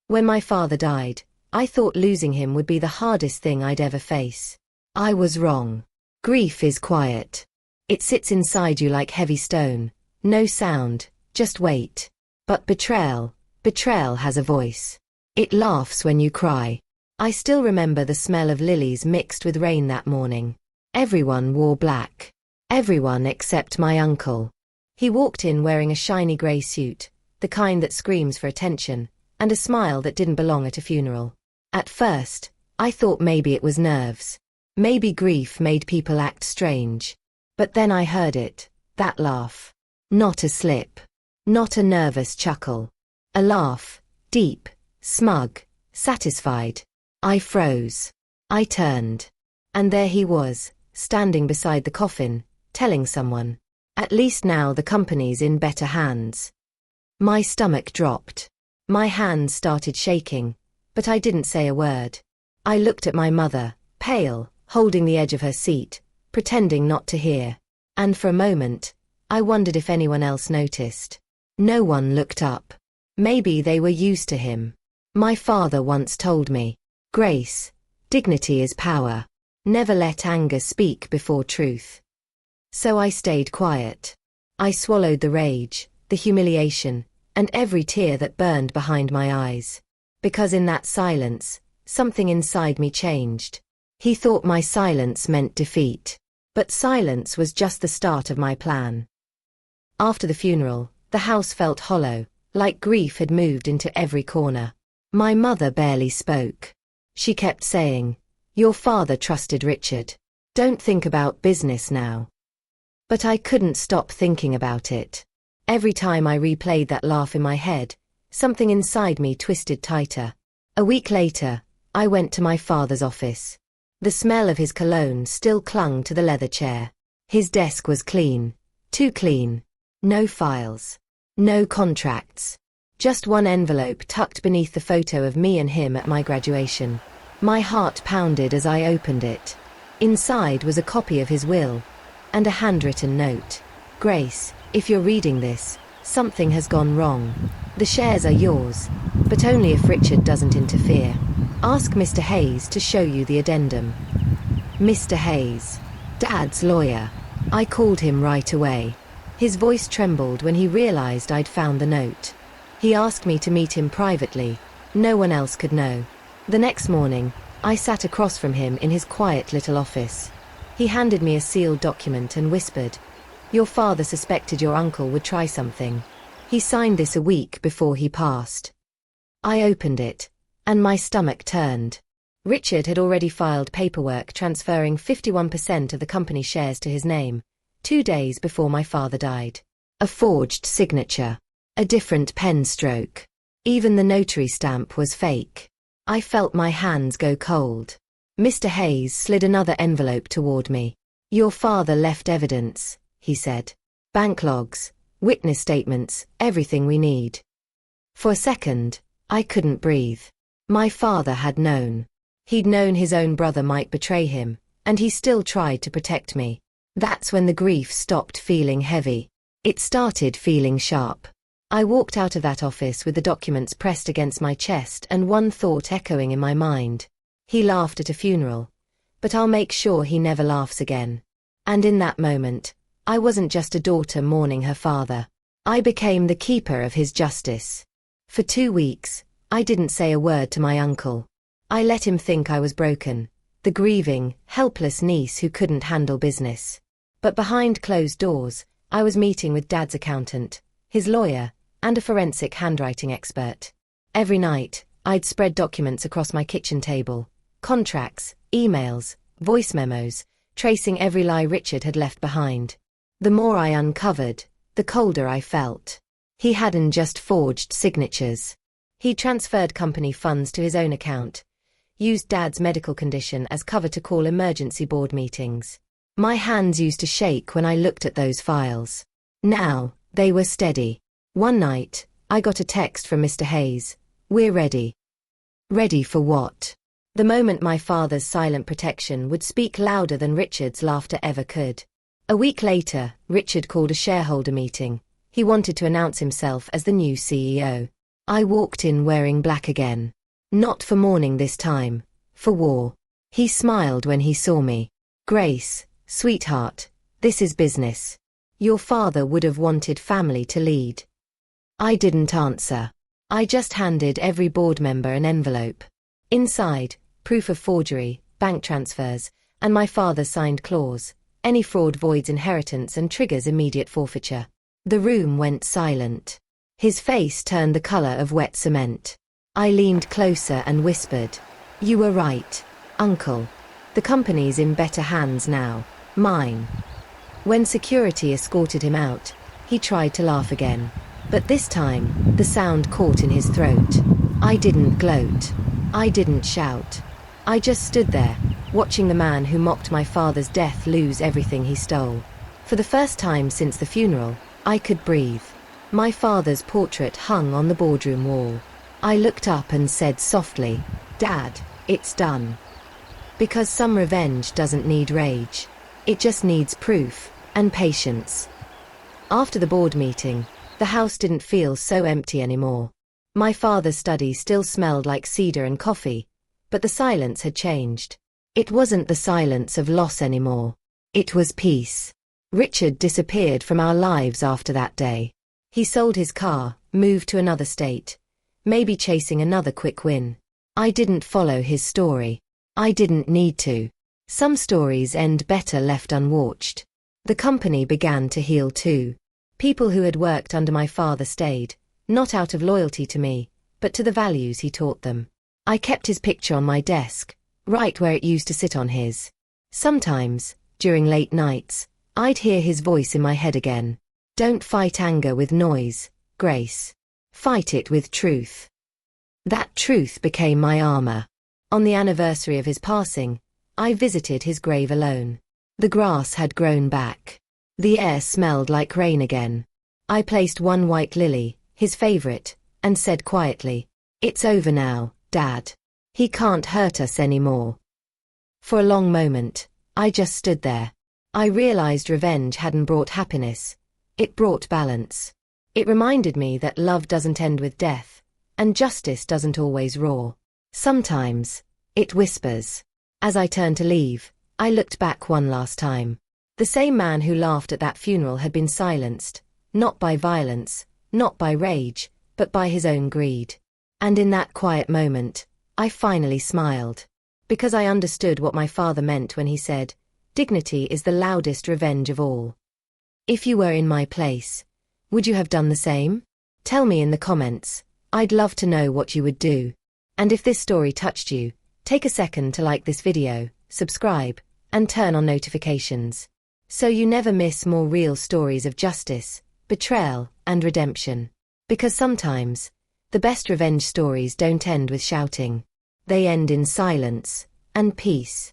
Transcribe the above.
When my father died, I thought losing him would be the hardest thing I'd ever face. I was wrong. Grief is quiet. It sits inside you like heavy stone. No sound, just weight. But betrayal has a voice. It laughs when you cry. I still remember the smell of lilies mixed with rain that morning. Everyone wore black. Everyone except my uncle. He walked in wearing a shiny grey suit, the kind that screams for attention, and a smile that didn't belong at a funeral. At first, I thought maybe it was nerves. Maybe grief made people act strange. But then I heard it, that laugh. Not a slip. Not a nervous chuckle. A laugh, deep, smug, satisfied. I froze. I turned. And there he was, standing beside the coffin, telling someone. At least now the company's in better hands. My stomach dropped. My hands started shaking, but I didn't say a word. I looked at my mother, pale, holding the edge of her seat, pretending not to hear. And for a moment, I wondered if anyone else noticed. No one looked up. Maybe they were used to him. My father once told me, "Grace, dignity is power. Never let anger speak before truth." So I stayed quiet. I swallowed the rage, the humiliation, and every tear that burned behind my eyes. Because in that silence, something inside me changed. He thought my silence meant defeat. But silence was just the start of my plan. After the funeral, the house felt hollow, like grief had moved into every corner. My mother barely spoke. She kept saying, "Your father trusted Richard. Don't think about business now." But I couldn't stop thinking about it. Every time I replayed that laugh in my head, something inside me twisted tighter. A week later, I went to my father's office. The smell of his cologne still clung to the leather chair. His desk was clean. Too clean. No files. No contracts. Just one envelope tucked beneath the photo of me and him at my graduation. My heart pounded as I opened it. Inside was a copy of his will, and a handwritten note. "Grace, if you're reading this, something has gone wrong. The shares are yours, but only if Richard doesn't interfere. Ask Mr. Hayes to show you the addendum." Mr. Hayes. Dad's lawyer. I called him right away. His voice trembled when he realized I'd found the note. He asked me to meet him privately. No one else could know. The next morning, I sat across from him in his quiet little office. He handed me a sealed document and whispered, "Your father suspected your uncle would try something. He signed this a week before he passed." I opened it, and my stomach turned. Richard had already filed paperwork transferring 51% of the company shares to his name, 2 days before my father died. A forged signature. A different pen stroke. Even the notary stamp was fake. I felt my hands go cold. Mr. Hayes slid another envelope toward me. "Your father left evidence," he said. "Bank logs, witness statements, everything we need." For a second, I couldn't breathe. My father had known. He'd known his own brother might betray him, and he still tried to protect me. That's when the grief stopped feeling heavy. It started feeling sharp. I walked out of that office with the documents pressed against my chest and one thought echoing in my mind. He laughed at a funeral, but I'll make sure he never laughs again. And in that moment, I wasn't just a daughter mourning her father. I became the keeper of his justice. For 2 weeks, I didn't say a word to my uncle. I let him think I was broken, the grieving, helpless niece who couldn't handle business. But behind closed doors, I was meeting with Dad's accountant, his lawyer, and a forensic handwriting expert. Every night, I'd spread documents across my kitchen table, contracts, emails, voice memos, tracing every lie Richard had left behind. The more I uncovered, the colder I felt. He hadn't just forged signatures. He transferred company funds to his own account, used Dad's medical condition as cover to call emergency board meetings. My hands used to shake when I looked at those files. Now, they were steady. One night, I got a text from Mr. Hayes. "We're ready." Ready for what? The moment my father's silent protection would speak louder than Richard's laughter ever could. A week later, Richard called a shareholder meeting. He wanted to announce himself as the new CEO. I walked in wearing black again. Not for mourning this time, for war. He smiled when he saw me. Grace, sweetheart, this is business. Your father would have wanted family to lead. I didn't answer. I just handed every board member an envelope. Inside, proof of forgery, bank transfers, and my father's signed clause. Any fraud voids inheritance and triggers immediate forfeiture. The room went silent. His face turned the color of wet cement. I leaned closer and whispered, "You were right, Uncle. The company's in better hands now. Mine." When security escorted him out, he tried to laugh again. But this time, the sound caught in his throat. I didn't gloat. I didn't shout. I just stood there, watching the man who mocked my father's death lose everything he stole. For the first time since the funeral, I could breathe. My father's portrait hung on the boardroom wall. I looked up and said softly, "Dad, it's done." Because some revenge doesn't need rage. It just needs proof and patience. After the board meeting, the house didn't feel so empty anymore. My father's study still smelled like cedar and coffee, but the silence had changed. It wasn't the silence of loss anymore. It was peace. Richard disappeared from our lives after that day. He sold his car, moved to another state, maybe chasing another quick win. I didn't follow his story. I didn't need to. Some stories end better left unwatched. The company began to heal too. People who had worked under my father stayed, not out of loyalty to me, but to the values he taught them. I kept his picture on my desk, right where it used to sit on his. Sometimes, during late nights, I'd hear his voice in my head again. "Don't fight anger with noise, Grace. Fight it with truth." That truth became my armor. On the anniversary of his passing, I visited his grave alone. The grass had grown back. The air smelled like rain again. I placed one white lily, his favorite, and said quietly, "It's over now, Dad. He can't hurt us anymore." For a long moment, I just stood there. I realized revenge hadn't brought happiness. It brought balance. It reminded me that love doesn't end with death, and justice doesn't always roar. Sometimes, it whispers. As I turned to leave, I looked back one last time. The same man who laughed at that funeral had been silenced, not by violence, not by rage, but by his own greed. And in that quiet moment, I finally smiled. Because I understood what my father meant when he said, "Dignity is the loudest revenge of all." If you were in my place, would you have done the same? Tell me in the comments. I'd love to know what you would do. And if this story touched you, take a second to like this video, subscribe, and turn on notifications, so you never miss more real stories of justice, betrayal, and redemption. Because sometimes, the best revenge stories don't end with shouting. They end in silence and peace.